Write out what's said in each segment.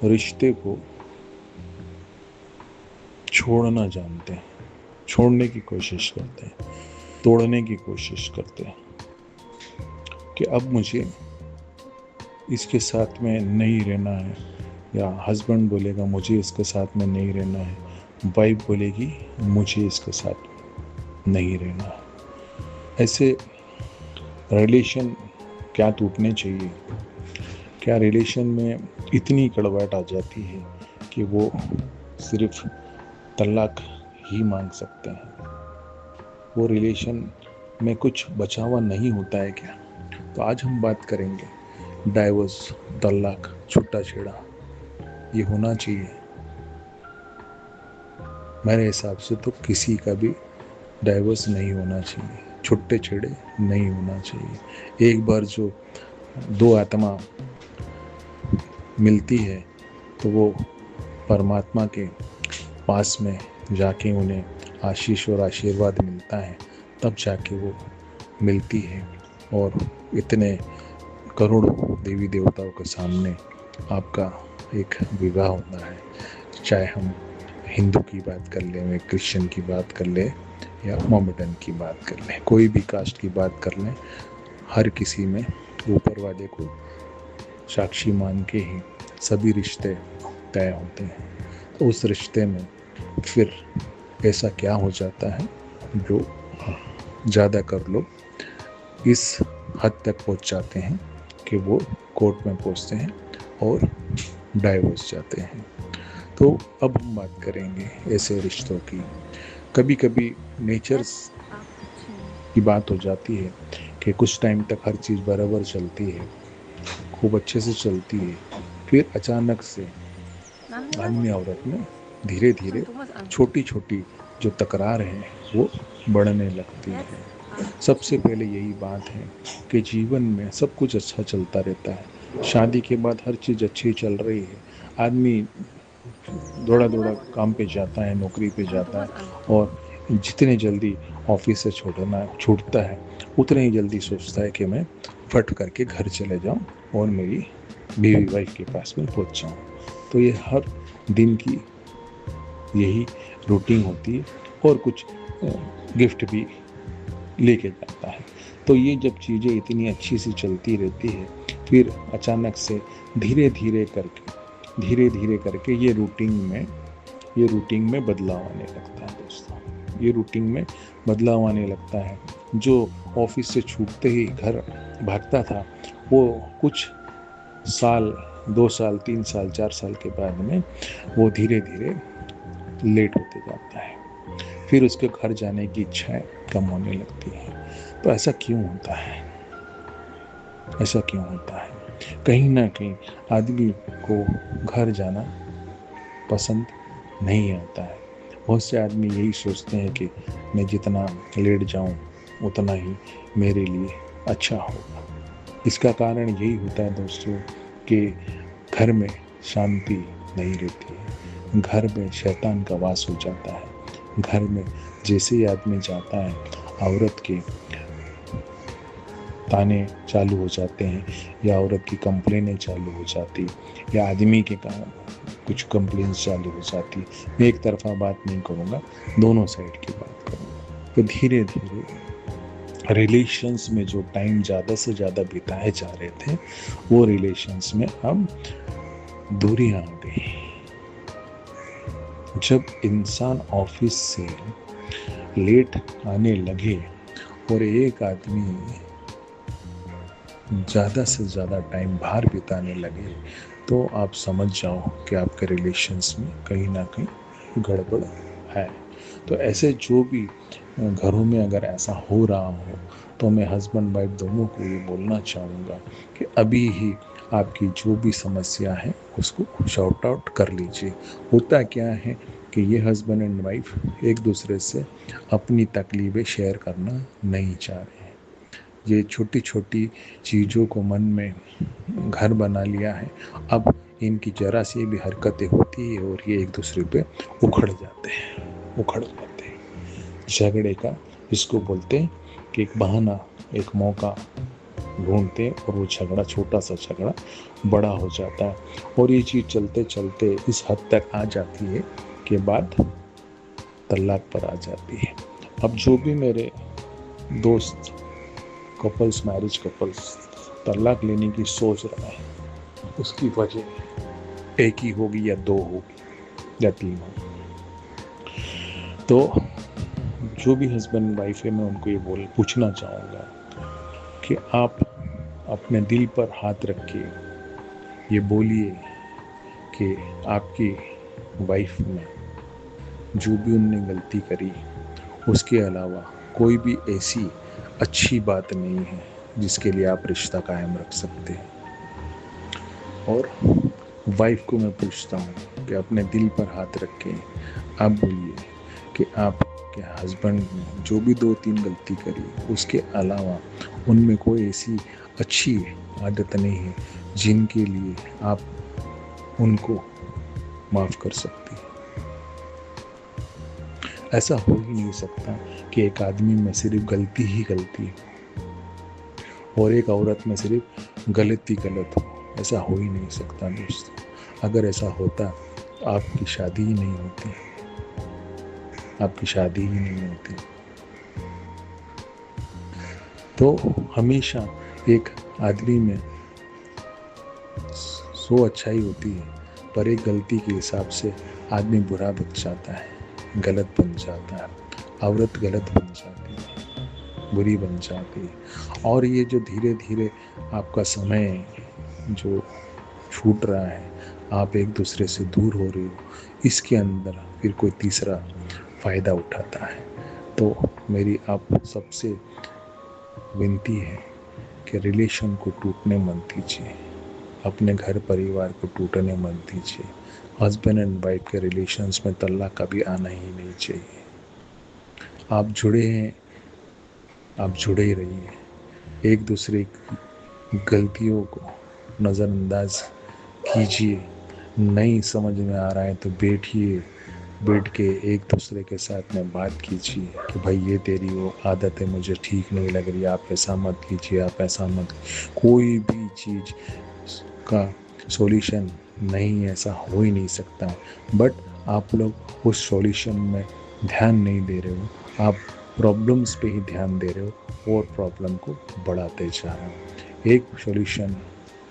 रिश्ते को छोड़ना जानते हैं, छोड़ने की कोशिश करते हैं, तोड़ने की कोशिश करते हैं कि अब मुझे इसके साथ में नहीं रहना है, या हस्बैंड बोलेगा मुझे इसके साथ में नहीं रहना है, वाइफ बोलेगी मुझे इसके साथ नहीं रहना है। ऐसे रिलेशन क्या टूटने चाहिए? क्या रिलेशन में इतनी कड़वाहट आ जाती है कि वो सिर्फ तलाक ही मांग सकते हैं? वो रिलेशन में कुछ बचा हुआ नहीं होता है क्या? तो आज हम बात करेंगे डाइवोर्स, तलाक, छूटा छेड़ा, ये होना चाहिए? मेरे हिसाब से तो किसी का भी डाइवोर्स नहीं होना चाहिए, छुट्टे छेड़े नहीं होना चाहिए। एक बार जो दो आत्मा मिलती है तो वो परमात्मा के पास में जाके उन्हें आशीष और आशीर्वाद मिलता है, तब जाके वो मिलती है। और इतने करोड़ों देवी देवताओं के सामने आपका एक विवाह होता है। चाहे हम हिंदू की बात कर लें, क्रिश्चियन की बात कर लें, या मोहम्मदन की बात कर लें, कोई भी कास्ट की बात कर लें, हर किसी में ऊपर वाले को साक्षी मान के ही सभी रिश्ते तय होते हैं। तो उस रिश्ते में फिर ऐसा क्या हो जाता है जो ज़्यादातर लोग इस हद तक पहुंच जाते हैं कि वो कोर्ट में पहुंचते हैं और डाइवोर्स जाते हैं। तो अब हम बात करेंगे ऐसे रिश्तों की। कभी कभी नेचर्स की बात हो जाती है कि कुछ टाइम तक हर चीज़ बराबर चलती है, खूब अच्छे से चलती है, फिर अचानक से आदमी औरत में धीरे धीरे छोटी छोटी जो तकरार है वो बढ़ने लगती है। सबसे पहले यही बात है कि जीवन में सब कुछ अच्छा चलता रहता है, शादी के बाद हर चीज़ अच्छी चल रही है, आदमी दौड़ा दौड़ा काम पे जाता है, नौकरी पे जाता है, और जितने जल्दी ऑफिस से छूटता है उतने ही जल्दी सोचता है कि मैं फट करके घर चले जाऊं और मेरी बीवी वाइफ के पास में पहुंच जाऊं। तो ये हर दिन की यही रूटीन होती है, और कुछ गिफ्ट भी लेके जाता है। तो ये जब चीज़ें इतनी अच्छी सी चलती रहती है, फिर अचानक से धीरे धीरे करके ये रूटीन में बदलाव आने लगता है दोस्तों। ये रूटीन में बदलाव आने लगता है। जो ऑफिस से छूटते ही घर भागता था, वो कुछ साल, 2 साल, 3 साल, 4 साल के बाद में वो धीरे धीरे लेट होते जाता है। फिर उसके घर जाने की इच्छाएं कम होने लगती है। तो ऐसा क्यों होता है? ऐसा क्यों होता है? कहीं ना कहीं आदमी को घर जाना पसंद नहीं आता है। बहुत से आदमी यही सोचते हैं कि मैं जितना लेट जाऊं उतना ही मेरे लिए अच्छा होगा। इसका कारण यही होता है दोस्तों कि घर में शांति नहीं रहती है, घर में शैतान का वास हो जाता है। घर में जैसे ही आदमी जाता है, औरत के ताने चालू हो जाते हैं, या औरत की कंप्लेनें चालू हो जाती, या आदमी के कारण कुछ कंप्लेंट्स चालू हो जाती। मैं एक तरफा बात नहीं करूँगा, दोनों साइड की बात करूँगा। तो धीरे धीरे रिलेशंस में जो टाइम ज़्यादा से ज़्यादा बिताए जा रहे थे, वो रिलेशंस में अब दूरियां आ गई। जब इंसान ऑफिस से लेट आने लगे और एक आदमी ज़्यादा से ज़्यादा टाइम बाहर बिताने लगे, तो आप समझ जाओ कि आपके रिलेशंस में कहीं ना कहीं गड़बड़ है। तो ऐसे जो भी घरों में अगर ऐसा हो रहा हो, तो मैं हस्बैंड वाइफ दोनों को ये बोलना चाहूँगा कि अभी ही आपकी जो भी समस्या है उसको शॉर्ट आउट कर लीजिए। होता क्या है कि ये हस्बैंड एंड वाइफ एक दूसरे से अपनी तकलीफ़ें शेयर करना नहीं चाह रहे हैं। ये छोटी छोटी चीज़ों को मन में घर बना लिया है। अब इनकी जरा सी भी हरकतें होती है और ये एक दूसरे पे उखड़ जाते हैं। झगड़े का इसको बोलते हैं कि एक बहाना, एक मौका ढूंढते हैं और वो झगड़ा, छोटा सा झगड़ा बड़ा हो जाता है और ये चीज़ चलते चलते इस हद तक आ जाती है कि बात तलाक पर आ जाती है। अब जो भी मेरे दोस्त कपल्स, मैरिज कपल्स तलाक लेने की सोच रहा है, उसकी वजह एक ही होगी या दो होगी या तीन होगी। तो जो भी हस्बैंड वाइफ है, मैं उनको ये पूछना चाहूँगा कि आप अपने दिल पर हाथ रख के ये बोलिए कि आपकी वाइफ ने जो भी उनने गलती करी, उसके अलावा कोई भी ऐसी अच्छी बात नहीं है जिसके लिए आप रिश्ता कायम रख सकते हैं। और वाइफ को मैं पूछता हूँ कि अपने दिल पर हाथ रख के आप बोलिए कि आपके हस्बैंड ने जो भी 2-3 गलती करी, उसके अलावा उनमें कोई ऐसी अच्छी आदत नहीं है जिनके लिए आप उनको माफ़ कर सकती है। ऐसा हो ही नहीं सकता कि एक आदमी में सिर्फ गलती ही गलती हो और एक औरत में सिर्फ गलत ही गलत हो। ऐसा हो ही नहीं सकता दोस्तों। अगर ऐसा होता तो आपकी शादी ही नहीं होती, आपकी शादी ही नहीं होती। तो हमेशा एक आदमी में 100 अच्छाई होती है, पर एक गलती के हिसाब से आदमी बुरा बन जाता है, गलत बन जाता है, औरत गलत बन जाती है, बुरी बन जाती है। और ये जो धीरे धीरे आपका समय जो छूट रहा है, आप एक दूसरे से दूर हो रहे हो, इसके अंदर फिर कोई तीसरा फ़ायदा उठाता है। तो मेरी आप सबसे विनती है कि रिलेशन को टूटने मत दीजिए, अपने घर परिवार को टूटने मत दीजिए। हस्बैंड एंड वाइफ के रिलेशंस में तलाक कभी आना ही नहीं चाहिए। आप जुड़े हैं, आप जुड़े ही रहिए। एक दूसरे की गलतियों को नज़रअंदाज कीजिए। नहीं समझ में आ रहा है तो बैठ के एक दूसरे के साथ में बात कीजिए कि भाई ये तेरी वो आदत है, मुझे ठीक नहीं लग रही, आप ऐसा मत कीजिए, आप ऐसा मत। कोई भी चीज़ का सॉल्यूशन नहीं, ऐसा हो ही नहीं सकता। बट आप लोग उस सॉल्यूशन में ध्यान नहीं दे रहे हो, आप प्रॉब्लम्स पे ही ध्यान दे रहे हो और प्रॉब्लम को बढ़ाते जा रहे हो। एक सॉल्यूशन,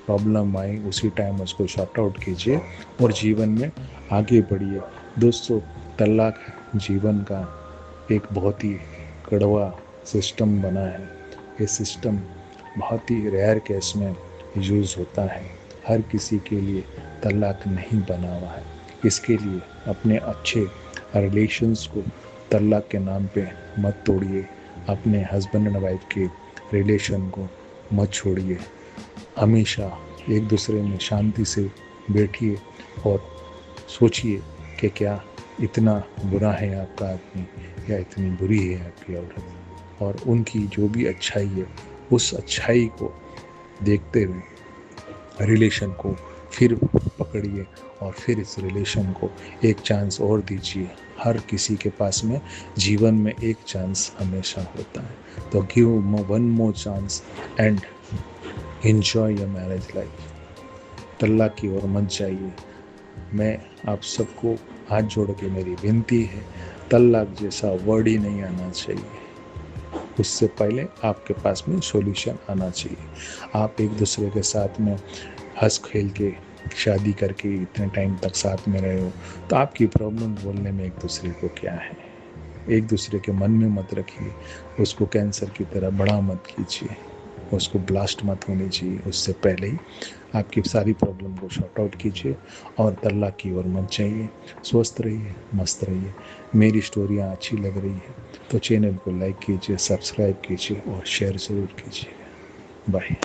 प्रॉब्लम आई उसी टाइम उसको शॉर्ट आउट कीजिए और जीवन में आगे बढ़िए। दोस्तों, तलाक जीवन का एक बहुत ही कड़वा सिस्टम बना है। ये सिस्टम बहुत ही रेयर केस में यूज़ होता है, हर किसी के लिए तलाक नहीं बना हुआ है। इसके लिए अपने अच्छे रिलेशंस को तलाक के नाम पे मत तोड़िए, अपने हस्बैंड एंड वाइफ के रिलेशन को मत छोड़िए। हमेशा एक दूसरे में शांति से बैठिए और सोचिए कि क्या इतना बुरा है आपका आदमी या इतनी बुरी है आपकी औरत, और उनकी जो भी अच्छाई है उस अच्छाई को देखते हुए रिलेशन को फिर पकड़िए और फिर इस रिलेशन को एक चांस और दीजिए। हर किसी के पास में जीवन में एक चांस हमेशा होता है, तो give one more chance and enjoy your marriage life. तलाक की ओर मत जाइए। मैं आप सबको हाथ जोड़ के मेरी विनती है, तलाक जैसा वर्ड ही नहीं आना चाहिए। उससे पहले आपके पास में सॉल्यूशन आना चाहिए। आप एक दूसरे के साथ में हंस खेल के शादी करके इतने टाइम तक साथ में रहे हो, तो आपकी प्रॉब्लम बोलने में एक दूसरे को क्या है। एक दूसरे के मन में मत रखिए, उसको कैंसर की तरह बड़ा मत कीजिए, उसको ब्लास्ट मत होनी चाहिए। उससे पहले ही आपकी सारी प्रॉब्लम को शॉर्ट आउट कीजिए और तलाक की ओर मत जाइए। स्वस्थ रहिए, मस्त रहिए। मेरी स्टोरियाँ अच्छी लग रही है तो चैनल को लाइक कीजिए, सब्सक्राइब कीजिए और शेयर ज़रूर कीजिए। बाय।